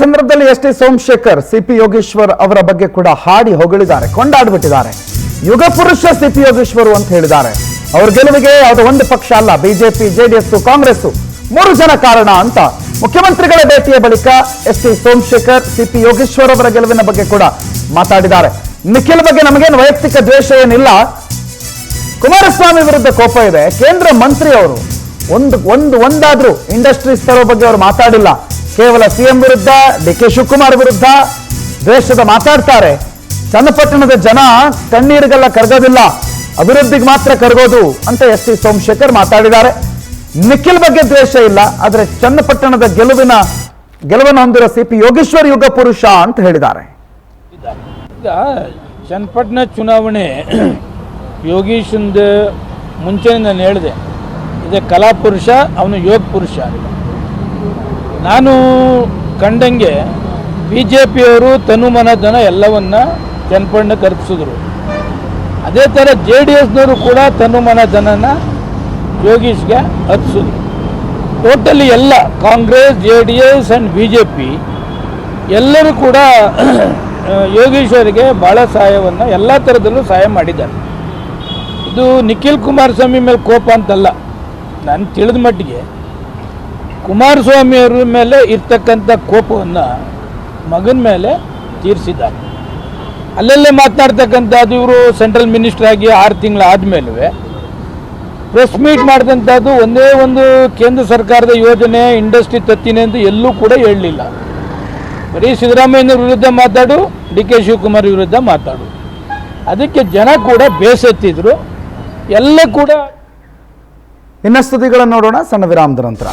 ಸಂದರ್ಭದಲ್ಲಿ S T Somashekar CP Yogeshwar ಅವರ ಬಗ್ಗೆ ಕೂಡ ಹಾಡಿ ಹೊಗಳಿದ್ದಾರೆ, ಕೊಂಡಾಡ್ಬಿಟ್ಟಿದ್ದಾರೆ. ಯುಗ ಪುರುಷ ಸಿಪಿ ಯೋಗೇಶ್ವರ್ ಅಂತ ಹೇಳಿದ್ದಾರೆ. ಅವ್ರ ಗೆಲುವಿಗೆ ಯಾವುದೋ ಒಂದು ಪಕ್ಷ ಅಲ್ಲ, ಬಿಜೆಪಿ, ಜೆಡಿಎಸ್, ಕಾಂಗ್ರೆಸ್ 3 ಜನ ಕಾರಣ ಅಂತ ಮುಖ್ಯಮಂತ್ರಿಗಳ ಭೇಟಿಯ ಬಳಿಕ S T Somashekar CP Yogeshwar ಅವರ ಗೆಲುವಿನ ಬಗ್ಗೆ ಕೂಡ ಮಾತಾಡಿದ್ದಾರೆ. ನಿಖಿಲ್ ಬಗ್ಗೆ ನಮಗೇನು ವೈಯಕ್ತಿಕ ದ್ವೇಷ ಏನಿಲ್ಲ, ಕುಮಾರಸ್ವಾಮಿ ವಿರುದ್ಧ ಕೋಪ ಇದೆ. ಕೇಂದ್ರ ಮಂತ್ರಿ ಅವರು ಒಂದಾದ್ರೂ ಇಂಡಸ್ಟ್ರೀಸ್ ತರೋ ಬಗ್ಗೆ ಅವರು ಮಾತಾಡಿಲ್ಲ. ಕೇವಲ ಸಿಎಂ ವಿರುದ್ಧ, ಡಿ.ಕೆ. ಶಿವಕುಮಾರ್ ವಿರುದ್ಧ ದ್ವೇಷದ ಮಾತಾಡ್ತಾರೆ. ಚನ್ನಪಟ್ಟಣದ ಜನ ಕಣ್ಣೀರಿಗೆಲ್ಲ ಕರಗೋದಿಲ್ಲ, ಅಭಿವೃದ್ಧಿಗೆ ಮಾತ್ರ ಕರಗೋದು ಅಂತ ಎಸ್ ಟಿ ಸೋಮಶೇಖರ್ ಮಾತಾಡಿದ್ದಾರೆ. ನಿಖಿಲ್ ಬಗ್ಗೆ ದ್ವೇಷ ಇಲ್ಲ, ಆದರೆ ಚನ್ನಪಟ್ಟಣದ ಗೆಲುವನ್ನು ಹೊಂದಿರೋ ಸಿಪಿ ಯೋಗೇಶ್ವರ್ ಯುಗ ಪುರುಷ ಅಂತ ಹೇಳಿದ್ದಾರೆ. ಈಗ ಚನ್ನಪಟ್ಟಣ ಚುನಾವಣೆ ಯೋಗೀಶಂದ ಮುಂಚೆ ನಾನು ಹೇಳಿದೆ, ಇದು ಕಲಾ ಪುರುಷ, ಅವನು ಯೋಗ ಪುರುಷ. ನಾನು ಕಂಡಂಗೆ ಬಿ ಜೆ ಪಿಯವರು ತನುಮನ ಧನ ಎಲ್ಲವನ್ನ ಚನ್ನಪಟ್ಟಣಕ್ಕೆ ಅರ್ಪಿಸಿದ್ರು. ಅದೇ ಥರ ಜೆ ಡಿ ಎಸ್ನವರು ಕೂಡ ತನುಮನ ಧನನ ಯೋಗೀಶ್ಗೆ ಅರ್ಪಿಸಿದ್ರು. ಟೋಟಲಿ ಎಲ್ಲ Congress, J D S and B J P ಎಲ್ಲರೂ ಕೂಡ ಯೋಗೇಶ್ವರಿಗೆ ಭಾಳ ಸಹಾಯವನ್ನು ಎಲ್ಲ ಥರದಲ್ಲೂ ಸಹಾಯ ಮಾಡಿದ್ದಾರೆ. ಇದು ನಿಖಿಲ್ ಕುಮಾರಸ್ವಾಮಿ ಮೇಲೆ ಕೋಪ ಅಂತಲ್ಲ, ನಾನು ತಿಳಿದ ಮಟ್ಟಿಗೆ ಕುಮಾರಸ್ವಾಮಿಯವ್ರ ಮೇಲೆ ಇರ್ತಕ್ಕಂಥ ಕೋಪವನ್ನು ಮಗನ ಮೇಲೆ ತೀರಿಸಿದ್ದಾರೆ. ಅಲ್ಲಲ್ಲೇ ಮಾತನಾಡ್ತಕ್ಕಂಥದ್ದು, ಇವರು ಸೆಂಟ್ರಲ್ ಮಿನಿಸ್ಟರ್ ಆಗಿ 6 ತಿಂಗಳು ಆದಮೇಲೆ ಪ್ರೆಸ್ ಮೀಟ್ ಮಾಡಿದಂಥದ್ದು ಒಂದೇ ಒಂದು ಕೇಂದ್ರ ಸರ್ಕಾರದ ಯೋಜನೆ, ಇಂಡಸ್ಟ್ರಿ ತತ್ತೀನಿ ಅಂತ ಎಲ್ಲೂ ಕೂಡ ಹೇಳಲಿಲ್ಲ. ಬರೀ ಸಿದ್ದರಾಮಯ್ಯನವ್ರ ವಿರುದ್ಧ ಮಾತಾಡು, ಡಿ.ಕೆ. ಶಿವಕುಮಾರ್ ವಿರುದ್ಧ ಮಾತಾಡು. ಅದಕ್ಕೆ ಜನ ಕೂಡ ಬೇಸತ್ತಿದ್ರು. ಎಲ್ಲ ಕೂಡ ಇನ್ನಷ್ಟು ಸುದ್ದಿಗಳನ್ನು ನೋಡೋಣ ಸಣ್ಣ ವಿರಾಮದ ನಂತರ.